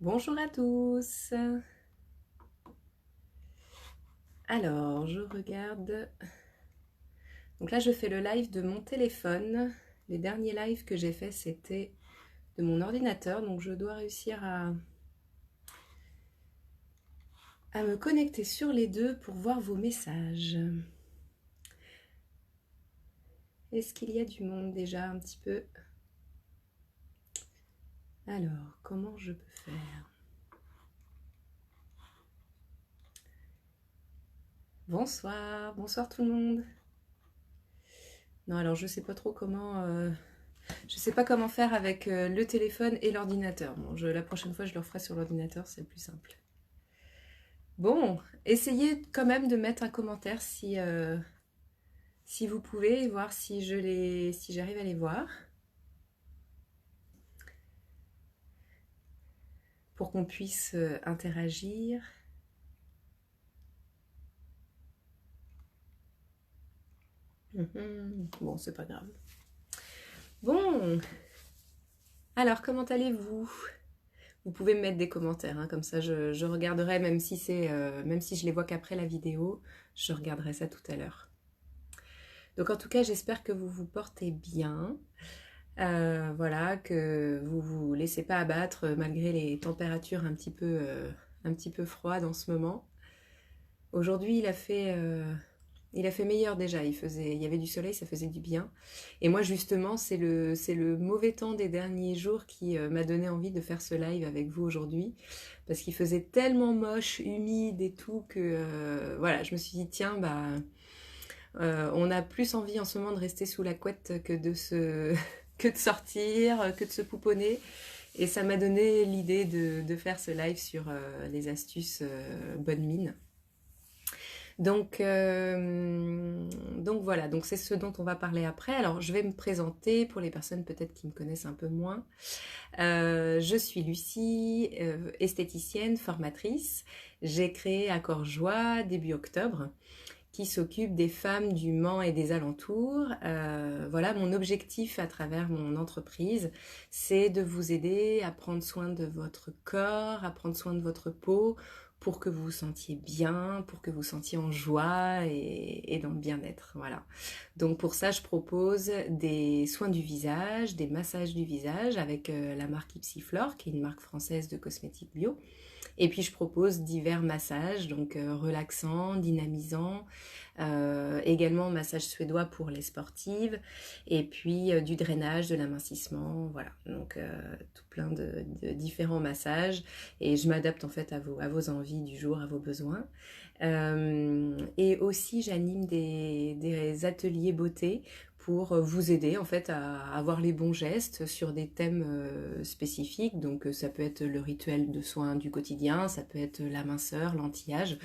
Bonjour à tous. Alors, je regarde. Donc là, je fais le live de mon téléphone. Les derniers lives que j'ai fait, c'était de mon ordinateur. Donc, je dois réussir à me connecter sur les deux pour voir vos messages. Est-ce qu'il y a du monde déjà un petit peu? Alors, comment je peux faire? Bonsoir, bonsoir tout le monde. Non, alors je sais pas trop comment. Je sais pas comment faire avec le téléphone et l'ordinateur. Bon, la prochaine fois, je le referai sur l'ordinateur, c'est plus simple. Bon, essayez quand même de mettre un commentaire si vous pouvez, voir si j'arrive à les voir, pour qu'on puisse interagir. Bon, c'est pas grave. Bon, alors comment allez-vous? Vous pouvez me mettre des commentaires, hein, comme ça je regarderai, même si je les vois qu'après la vidéo, je regarderai ça tout à l'heure. Donc en tout cas, j'espère que vous vous portez bien. Voilà, que vous vous laissez pas abattre malgré les températures un petit peu froides en ce moment. Aujourd'hui, il a fait meilleur déjà. Il y avait du soleil, ça faisait du bien. Et moi, justement, c'est le mauvais temps des derniers jours qui m'a donné envie de faire ce live avec vous aujourd'hui, parce qu'il faisait tellement moche, humide et tout que voilà, je me suis dit tiens, bah on a plus envie en ce moment de rester sous la couette que que de sortir, que de se pouponner. Et ça m'a donné l'idée de faire ce live sur les astuces bonne mine. Donc voilà, donc c'est ce dont on va parler après. Alors je vais me présenter pour les personnes peut-être qui me connaissent un peu moins. Je suis Lucie, esthéticienne, formatrice. J'ai créé Accord Joie début octobre, qui s'occupe des femmes du Mans et des alentours. Voilà, mon objectif à travers mon entreprise, c'est de vous aider à prendre soin de votre corps, à prendre soin de votre peau, pour que vous vous sentiez bien, pour que vous vous sentiez en joie et dans le bien-être. Voilà. Donc pour ça, je propose des soins du visage, des massages du visage avec la marque Ipsiflore, qui est une marque française de cosmétiques bio. Et puis je propose divers massages, donc relaxants, dynamisants, également massage suédois pour les sportives, et puis du drainage, de l'amincissement, voilà. Donc tout plein de différents massages, et je m'adapte en fait à vos envies du jour, à vos besoins. Et aussi j'anime des ateliers beauté pour vous aider en fait à avoir les bons gestes sur des thèmes spécifiques. Donc ça peut être le rituel de soins du quotidien, ça peut être la minceur, l'anti-âge,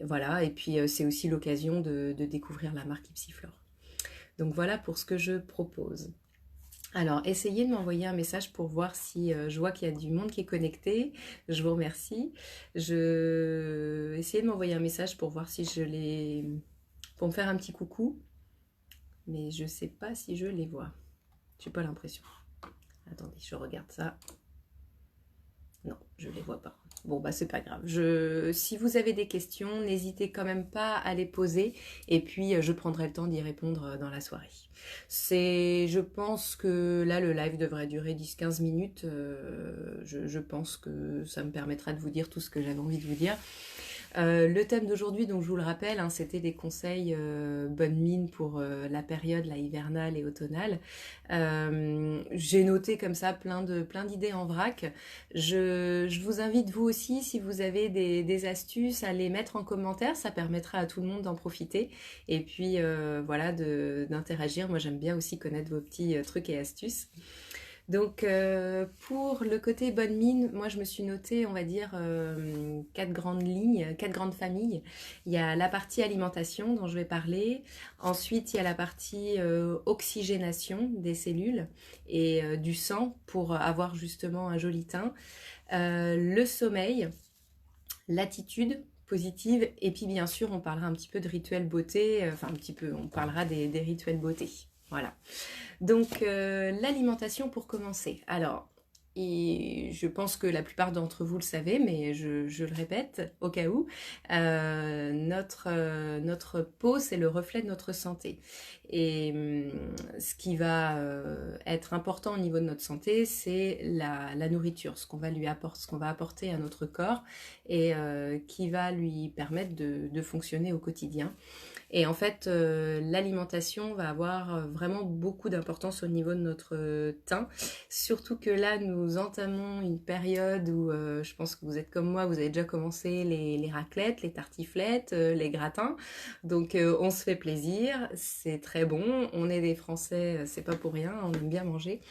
voilà. Et puis c'est aussi l'occasion de découvrir la marque Ipsiflore. Donc voilà pour ce que je propose. Alors, essayez de m'envoyer un message pour voir si je vois qu'il y a du monde qui est connecté. Je vous remercie. Essayez de m'envoyer un message pour voir si je les... pour me faire un petit coucou. Mais je sais pas si je les vois. J'ai pas l'impression. Attendez, je regarde ça. Non, je les vois pas. Bon, bah c'est pas grave. Si vous avez des questions, n'hésitez quand même pas à les poser. Et puis, je prendrai le temps d'y répondre dans la soirée. Je pense que là, le live devrait durer 10-15 minutes. Je pense que ça me permettra de vous dire tout ce que j'avais envie de vous dire. Le thème d'aujourd'hui, donc je vous le rappelle, hein, c'était des conseils bonne mine pour la période là, hivernale et automnale. J'ai noté comme ça plein d'idées en vrac. Je vous invite vous aussi, si vous avez des astuces, à les mettre en commentaire. Ça permettra à tout le monde d'en profiter. Et puis voilà, d'interagir. Moi j'aime bien aussi connaître vos petits trucs et astuces. Donc pour le côté bonne mine, moi je me suis noté, on va dire, quatre grandes lignes, quatre grandes familles. Il y a la partie alimentation dont je vais parler. Ensuite, il y a la partie oxygénation des cellules et du sang pour avoir justement un joli teint. Le sommeil, l'attitude positive, et puis bien sûr on parlera un petit peu de rituels beauté, enfin un petit peu, on parlera des rituels beauté. Voilà. Donc l'alimentation pour commencer. Alors, et je pense que la plupart d'entre vous le savez, mais je le répète au cas où, notre peau, c'est le reflet de notre santé. Et ce qui va être important au niveau de notre santé, c'est la nourriture, ce qu'on va ce qu'on va apporter à notre corps et qui va lui permettre de fonctionner au quotidien. Et en fait, l'alimentation va avoir vraiment beaucoup d'importance au niveau de notre teint. Surtout que là, nous entamons une période où je pense que vous êtes comme moi, vous avez déjà commencé les raclettes, les tartiflettes, les gratins. Donc on se fait plaisir, c'est très bon. On est des Français, c'est pas pour rien, on aime bien manger.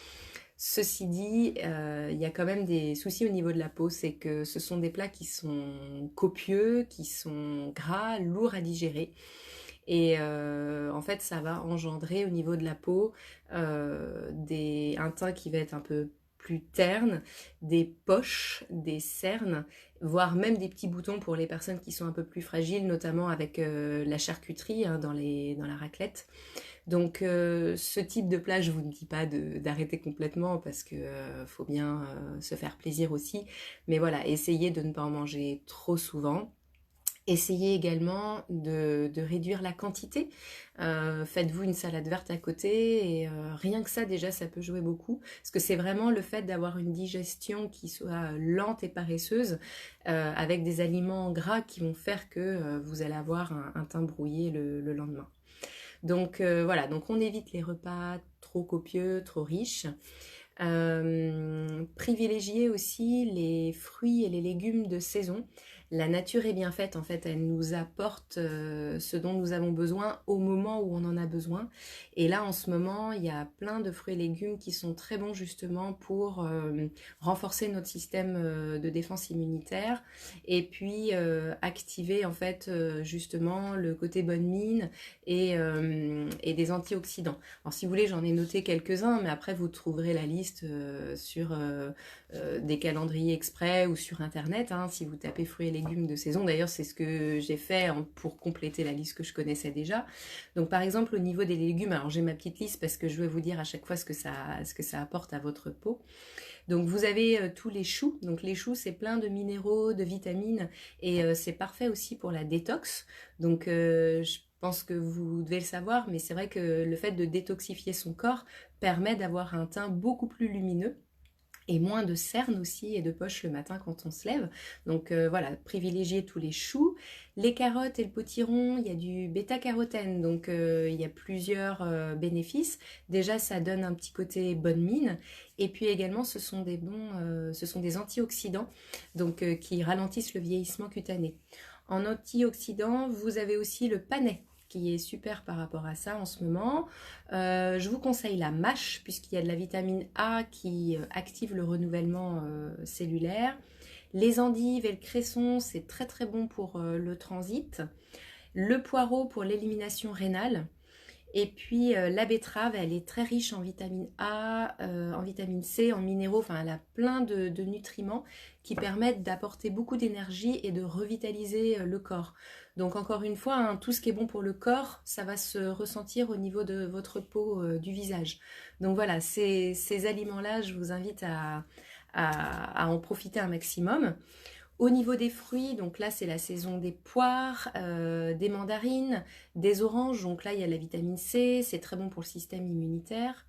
Ceci dit, il y a quand même des soucis au niveau de la peau, c'est que ce sont des plats qui sont copieux, qui sont gras, lourds à digérer. Et en fait, ça va engendrer au niveau de la peau un teint qui va être un peu plus terne, des poches, des cernes, voire même des petits boutons pour les personnes qui sont un peu plus fragiles, notamment avec la charcuterie hein, dans la raclette. Donc ce type de plat, je vous dis pas d'arrêter complètement parce que faut bien se faire plaisir aussi. Mais voilà, essayez de ne pas en manger trop souvent. Essayez également de réduire la quantité. Faites-vous une salade verte à côté et rien que ça déjà ça peut jouer beaucoup parce que c'est vraiment le fait d'avoir une digestion qui soit lente et paresseuse avec des aliments gras qui vont faire que vous allez avoir un teint brouillé le lendemain. Donc voilà, donc on évite les repas trop copieux, trop riches. Privilégier aussi les fruits et les légumes de saison. La nature est bien faite, en fait, elle nous apporte ce dont nous avons besoin au moment où on en a besoin. Et là, en ce moment, il y a plein de fruits et légumes qui sont très bons justement pour renforcer notre système de défense immunitaire et puis activer en fait justement le côté bonne mine et des antioxydants. Alors si vous voulez, j'en ai noté quelques-uns, mais après vous trouverez la liste sur des calendriers exprès ou sur internet, hein, si vous tapez fruits et légumes de saison. D'ailleurs, c'est ce que j'ai fait hein, pour compléter la liste que je connaissais déjà. Donc par exemple, au niveau des légumes, alors j'ai ma petite liste parce que je vais vous dire à chaque fois ce que ça apporte à votre peau. Donc vous avez tous les choux. Donc les choux, c'est plein de minéraux, de vitamines et c'est parfait aussi pour la détox. Donc je pense que vous devez le savoir, mais c'est vrai que le fait de détoxifier son corps permet d'avoir un teint beaucoup plus lumineux et moins de cernes aussi et de poches le matin quand on se lève. Donc voilà, privilégiez tous les choux. Les carottes et le potiron, il y a du bêta-carotène, donc il y a plusieurs bénéfices. Déjà, ça donne un petit côté bonne mine. Et puis également, ce sont des antioxydants donc, qui ralentissent le vieillissement cutané. En antioxydants, vous avez aussi le panais qui est super par rapport à ça en ce moment. Je vous conseille la mâche puisqu'il y a de la vitamine A qui active le renouvellement cellulaire. Les endives et le cresson, c'est très très bon pour le transit. Le poireau pour l'élimination rénale. Et puis la betterave, elle est très riche en vitamine A, en vitamine C, en minéraux, enfin elle a plein de nutriments qui permettent d'apporter beaucoup d'énergie et de revitaliser le corps. Donc encore une fois, hein, tout ce qui est bon pour le corps, ça va se ressentir au niveau de votre peau, du visage. Donc voilà, ces aliments-là, je vous invite à en profiter un maximum. Au niveau des fruits, donc là c'est la saison des poires, des mandarines, des oranges, donc là il y a la vitamine C, c'est très bon pour le système immunitaire.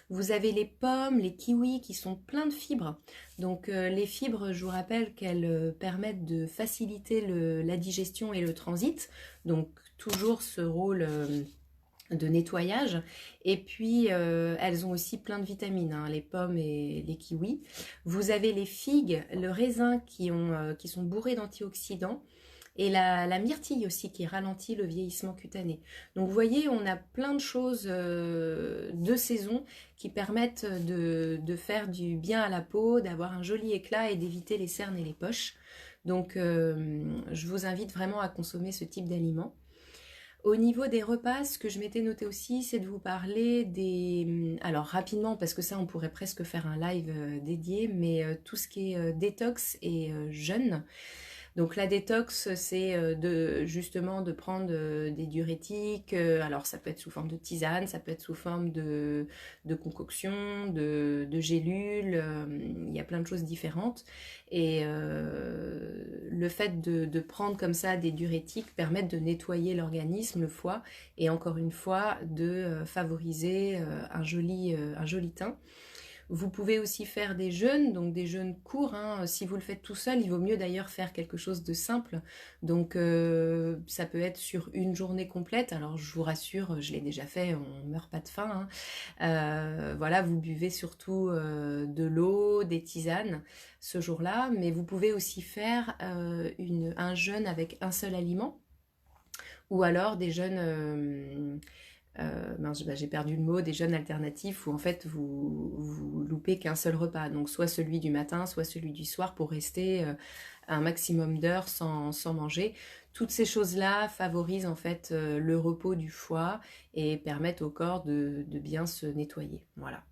Vous avez les pommes, les kiwis qui sont pleins de fibres. Donc les fibres, je vous rappelle qu'elles permettent de faciliter la digestion et le transit. Donc toujours ce rôle de nettoyage. Et puis, elles ont aussi plein de vitamines, hein, les pommes et les kiwis. Vous avez les figues, le raisin qui sont bourrés d'antioxydants. Et la myrtille aussi qui ralentit le vieillissement cutané. Donc vous voyez, on a plein de choses de saison qui permettent de faire du bien à la peau, d'avoir un joli éclat et d'éviter les cernes et les poches. Donc je vous invite vraiment à consommer ce type d'aliments. Au niveau des repas, ce que je m'étais noté aussi, c'est de vous parler des... Alors rapidement, parce que ça, on pourrait presque faire un live dédié, mais tout ce qui est détox et jeûne. Donc la détox, c'est justement de prendre des diurétiques. Alors ça peut être sous forme de tisane, ça peut être sous forme de concoction, de gélules. Il y a plein de choses différentes. Et le fait de prendre comme ça des diurétiques permet de nettoyer l'organisme, le foie, et encore une fois de favoriser un joli teint. Vous pouvez aussi faire des jeûnes, donc des jeûnes courts, hein. Si vous le faites tout seul, il vaut mieux d'ailleurs faire quelque chose de simple. Donc ça peut être sur une journée complète. Alors je vous rassure, je l'ai déjà fait, on ne meurt pas de faim, hein. Voilà, vous buvez surtout de l'eau, des tisanes ce jour-là, mais vous pouvez aussi faire un jeûne avec un seul aliment, ou alors des jeûnes mince, j'ai perdu le mot, des jeûnes alternatifs où en fait vous loupez qu'un seul repas, donc soit celui du matin, soit celui du soir pour rester un maximum d'heures sans manger. Toutes ces choses-là favorisent en fait le repos du foie et permettent au corps de bien se nettoyer. Voilà.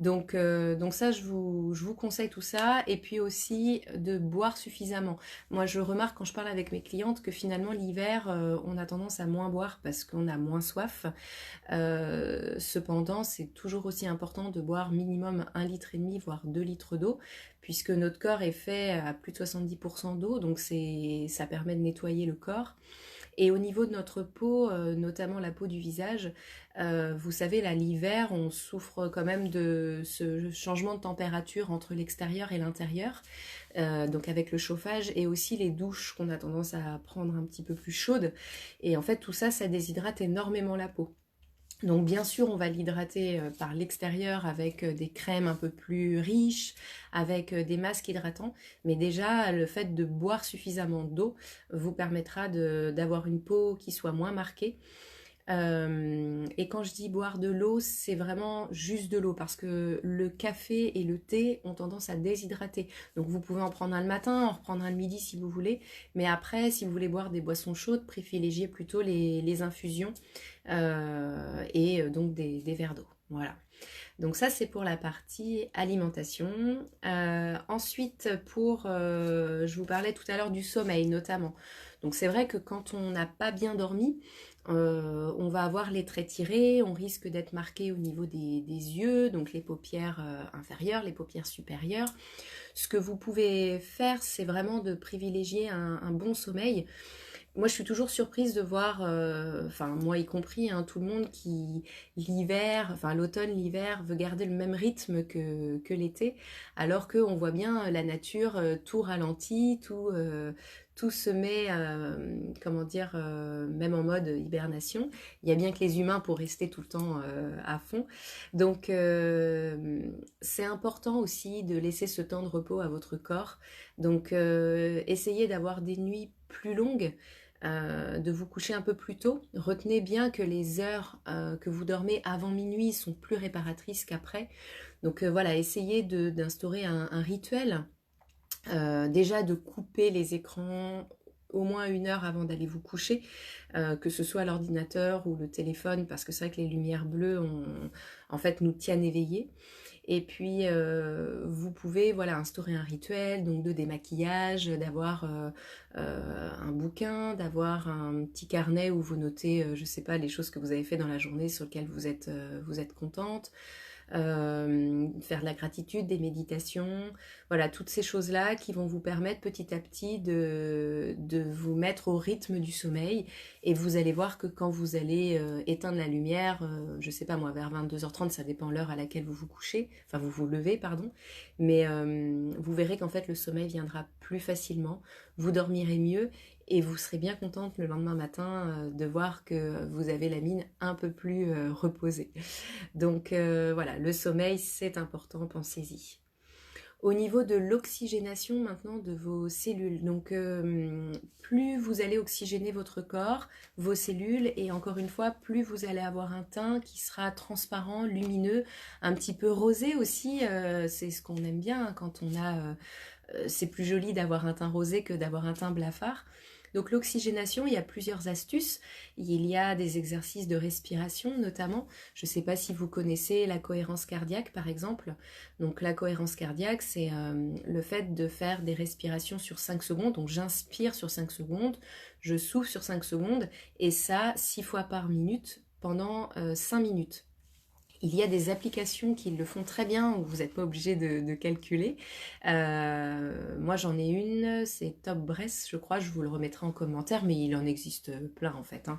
Donc ça, je vous conseille tout ça. Et puis aussi de boire suffisamment. Moi, je remarque quand je parle avec mes clientes que finalement, l'hiver, on a tendance à moins boire parce qu'on a moins soif. Cependant, c'est toujours aussi important de boire minimum 1,5 litre, voire 2 litres d'eau, puisque notre corps est fait à plus de 70% d'eau, donc ça permet de nettoyer le corps. Et au niveau de notre peau, notamment la peau du visage, vous savez, là, l'hiver, on souffre quand même de ce changement de température entre l'extérieur et l'intérieur, donc avec le chauffage et aussi les douches qu'on a tendance à prendre un petit peu plus chaudes. Et en fait, tout ça, ça déshydrate énormément la peau. Donc bien sûr, on va l'hydrater par l'extérieur avec des crèmes un peu plus riches, avec des masques hydratants. Mais déjà, le fait de boire suffisamment d'eau vous permettra d'avoir une peau qui soit moins marquée. Et quand je dis boire de l'eau, c'est vraiment juste de l'eau parce que le café et le thé ont tendance à déshydrater. Donc vous pouvez en prendre un le matin, en reprendre un le midi si vous voulez. Mais après, si vous voulez boire des boissons chaudes, privilégiez plutôt les infusions et donc des verres d'eau. Voilà. Donc ça, c'est pour la partie alimentation. Ensuite, je vous parlais tout à l'heure du sommeil notamment. Donc c'est vrai que quand on n'a pas bien dormi, on va avoir les traits tirés, on risque d'être marqué au niveau des yeux, donc les paupières inférieures, les paupières supérieures. Ce que vous pouvez faire, c'est vraiment de privilégier un bon sommeil. Moi, je suis toujours surprise de voir, enfin moi y compris, hein, tout le monde qui l'automne, l'hiver veut garder le même rythme que l'été, alors qu'on voit bien la nature tout ralentit, tout se met, comment dire, même en mode hibernation. Il y a bien que les humains pour rester tout le temps à fond. Donc c'est important aussi de laisser ce temps de repos à votre corps. Donc essayez d'avoir des nuits plus longues. De vous coucher un peu plus tôt. Retenez bien que les heures que vous dormez avant minuit sont plus réparatrices qu'après. Donc voilà, essayez d'instaurer un rituel. Déjà de couper les écrans au moins 1 heure avant d'aller vous coucher, que ce soit l'ordinateur ou le téléphone, parce que c'est vrai que les lumières bleues en fait nous tiennent éveillés. Et puis vous pouvez voilà instaurer un rituel donc de démaquillage, d'avoir un bouquin, d'avoir un petit carnet où vous notez, je sais pas, les choses que vous avez fait dans la journée sur lesquelles vous êtes contente. Faire de la gratitude, des méditations, voilà, toutes ces choses-là qui vont vous permettre petit à petit de vous mettre au rythme du sommeil. Et vous allez voir que quand vous allez éteindre la lumière, je sais pas moi, vers 22h30, ça dépend l'heure à laquelle vous vous couchez, enfin vous vous levez, pardon, mais vous verrez qu'en fait le sommeil viendra plus facilement, vous dormirez mieux et vous serez bien contente le lendemain matin de voir que vous avez la mine un peu plus reposée. Donc voilà, le sommeil c'est important, pensez-y. Au niveau de l'oxygénation maintenant de vos cellules, donc plus vous allez oxygéner votre corps, vos cellules, et encore une fois, plus vous allez avoir un teint qui sera transparent, lumineux, un petit peu rosé aussi, c'est ce qu'on aime bien hein, quand on a... c'est plus joli d'avoir un teint rosé que d'avoir un teint blafard. Donc l'oxygénation, il y a plusieurs astuces. Il y a des exercices de respiration notamment. Je ne sais pas si vous connaissez la cohérence cardiaque par exemple. Donc la cohérence cardiaque, c'est le fait de faire des respirations sur 5 secondes. Donc j'inspire sur 5 secondes, je souffle sur 5 secondes et ça 6 fois par minute pendant 5 minutes. Il y a des applications qui le font très bien où vous n'êtes pas obligé de calculer. Moi j'en ai une, c'est Top Breath, je crois, je vous le remettrai en commentaire, mais il en existe plein en fait, hein.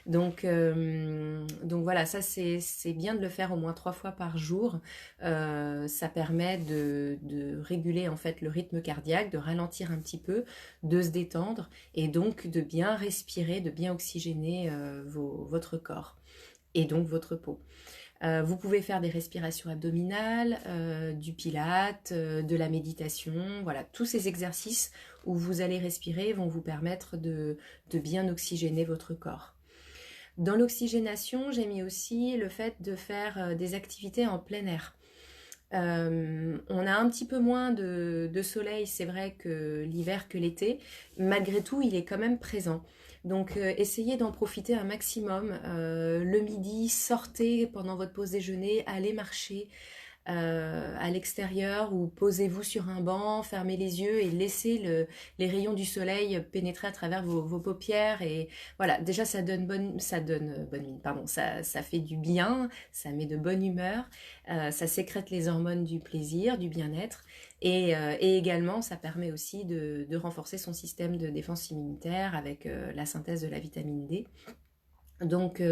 Donc voilà, ça c'est bien de le faire au moins 3 fois par jour. Ça permet de réguler en fait le rythme cardiaque, de ralentir un petit peu, de se détendre et donc de bien respirer, de bien oxygéner votre corps et donc votre peau. Vous pouvez faire des respirations abdominales, du pilate, de la méditation, voilà, tous ces exercices où vous allez respirer vont vous permettre de bien oxygéner votre corps. Dans l'oxygénation, j'ai mis aussi le fait de faire des activités en plein air. On a un petit peu moins de soleil, c'est vrai, que l'hiver, que l'été. Malgré tout, il est quand même présent. Donc, essayez d'en profiter un maximum. Le midi, sortez pendant votre pause déjeuner, allez marcher à l'extérieur ou posez-vous sur un banc, fermez les yeux et laissez les rayons du soleil pénétrer à travers vos paupières. Et voilà, déjà ça donne bonne mine, pardon, ça fait du bien, ça met de bonne humeur, ça sécrète les hormones du plaisir, du bien-être. Et également, ça permet aussi de renforcer son système de défense immunitaire avec la synthèse de la vitamine D. Donc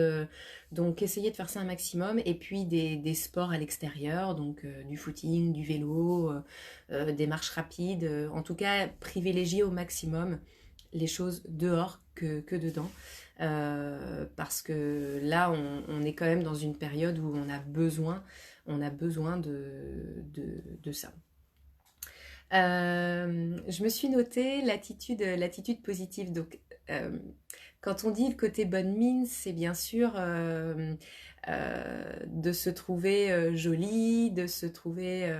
essayez de faire ça un maximum. Et puis des sports à l'extérieur, donc du footing, du vélo, des marches rapides. En tout cas, privilégiez au maximum les choses dehors que dedans. Parce que là, on est quand même dans une période où on a besoin de ça. Je me suis noté l'attitude positive. Donc, quand on dit le côté bonne mine, c'est bien sûr de se trouver jolie, de se trouver,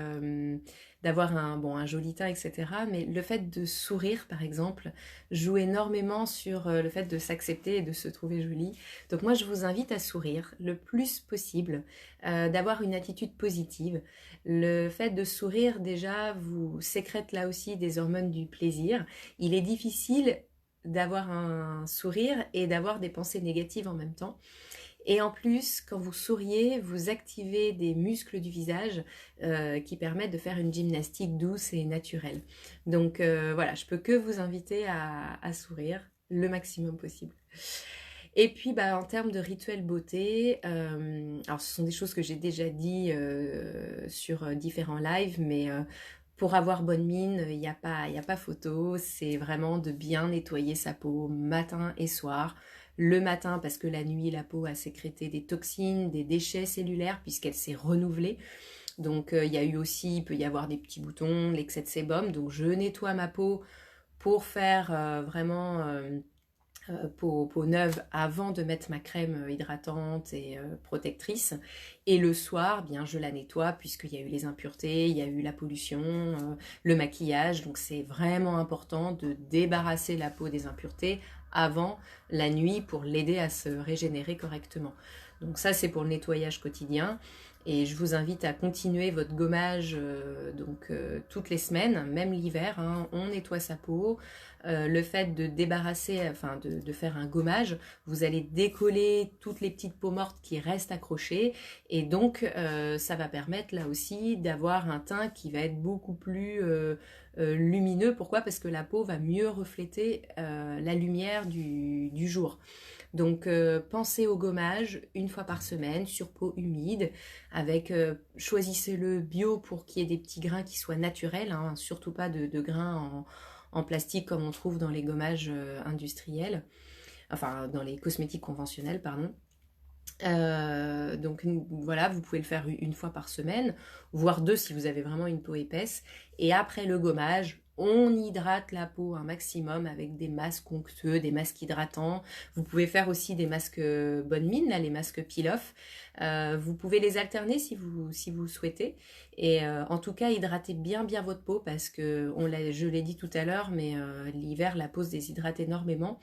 d'avoir un joli teint, etc. Mais le fait de sourire, par exemple, joue énormément sur le fait de s'accepter et de se trouver jolie. Donc moi, je vous invite à sourire le plus possible, d'avoir une attitude positive. Le fait de sourire, déjà, vous sécrète là aussi des hormones du plaisir. Il est difficile d'avoir un sourire et d'avoir des pensées négatives en même temps. Et en plus, quand vous souriez, vous activez des muscles du visage qui permettent de faire une gymnastique douce et naturelle. Donc voilà, je peux que vous inviter à sourire le maximum possible. Et puis en termes de rituel beauté, alors ce sont des choses que j'ai déjà dit sur différents lives, mais pour avoir bonne mine, il n'y a pas photo, c'est vraiment de bien nettoyer sa peau matin et soir. Le matin parce que la nuit, la peau a sécrété des toxines, des déchets cellulaires puisqu'elle s'est renouvelée. Donc il peut y avoir des petits boutons, l'excès de sébum. Donc je nettoie ma peau pour faire vraiment peau neuve avant de mettre ma crème hydratante et protectrice. Et le soir, bien je la nettoie puisqu'il y a eu les impuretés, il y a eu la pollution, le maquillage. Donc c'est vraiment important de débarrasser la peau des impuretés avant la nuit pour l'aider à se régénérer correctement. Donc ça c'est pour le nettoyage quotidien. Et je vous invite à continuer votre gommage toutes les semaines, même l'hiver, hein, on nettoie sa peau. Le fait de débarrasser, enfin de faire un gommage, vous allez décoller toutes les petites peaux mortes qui restent accrochées et donc ça va permettre là aussi d'avoir un teint qui va être beaucoup plus lumineux. Pourquoi? Parce que la peau va mieux refléter la lumière du jour. Donc pensez au gommage une fois par semaine sur peau humide avec choisissez-le bio pour qu'il y ait des petits grains qui soient naturels, hein, surtout pas de grains en plastique comme on trouve dans les gommages industriels, enfin dans les cosmétiques conventionnels, pardon. Donc voilà, vous pouvez le faire une fois par semaine, voire deux si vous avez vraiment une peau épaisse. Et après le gommage, on hydrate la peau un maximum avec des masques onctueux, des masques hydratants. Vous pouvez faire aussi des masques bonne mine, là, les masques peel-off. Vous pouvez les alterner si vous souhaitez. Et en tout cas, hydratez bien votre peau parce que, je l'ai dit tout à l'heure, mais l'hiver, la peau se déshydrate énormément.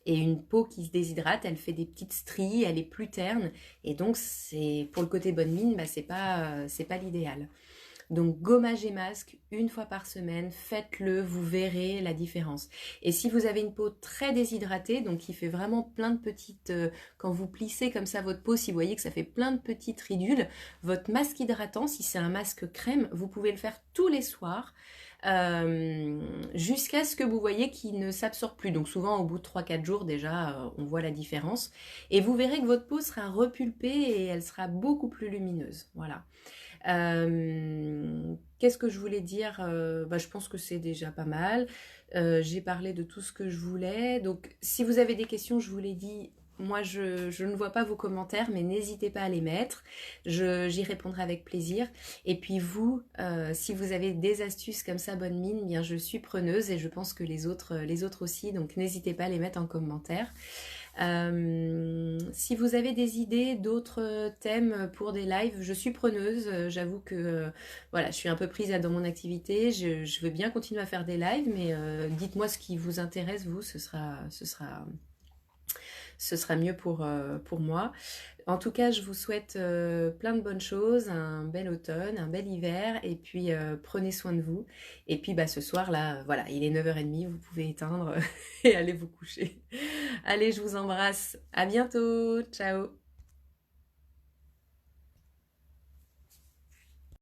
Et une peau qui se déshydrate, elle fait des petites stries, elle est plus terne. Et donc, pour le côté bonne mine, bah, c'est pas l'idéal. Donc gommage et masque, une fois par semaine, faites-le, vous verrez la différence. Et si vous avez une peau très déshydratée, donc qui fait vraiment plein de petites... quand vous plissez comme ça votre peau, si vous voyez que ça fait plein de petites ridules, votre masque hydratant, si c'est un masque crème, vous pouvez le faire tous les soirs. Jusqu'à ce que vous voyez qu'il ne s'absorbe plus. Donc souvent au bout de 3-4 jours déjà on voit la différence. Et vous verrez que votre peau sera repulpée et elle sera beaucoup plus lumineuse. Voilà. Qu'est-ce que je voulais dire? Je pense que c'est déjà pas mal. J'ai parlé de tout ce que je voulais. Donc, si vous avez des questions, je vous l'ai dit, moi, je ne vois pas vos commentaires, mais n'hésitez pas à les mettre. J'y répondrai avec plaisir. Et puis vous, si vous avez des astuces comme ça, bonne mine, bien, je suis preneuse et je pense que les autres aussi. Donc, n'hésitez pas à les mettre en commentaire. Si vous avez des idées d'autres thèmes pour des lives, je suis preneuse. J'avoue que voilà, je suis un peu prise dans mon activité. Je veux bien continuer à faire des lives, mais dites-moi ce qui vous intéresse, vous, ce sera mieux pour moi. En tout cas, je vous souhaite plein de bonnes choses, un bel automne, un bel hiver, et puis prenez soin de vous. Et puis ce soir, là, voilà, il est 9h30, vous pouvez éteindre et aller vous coucher. Allez, je vous embrasse. À bientôt. Ciao.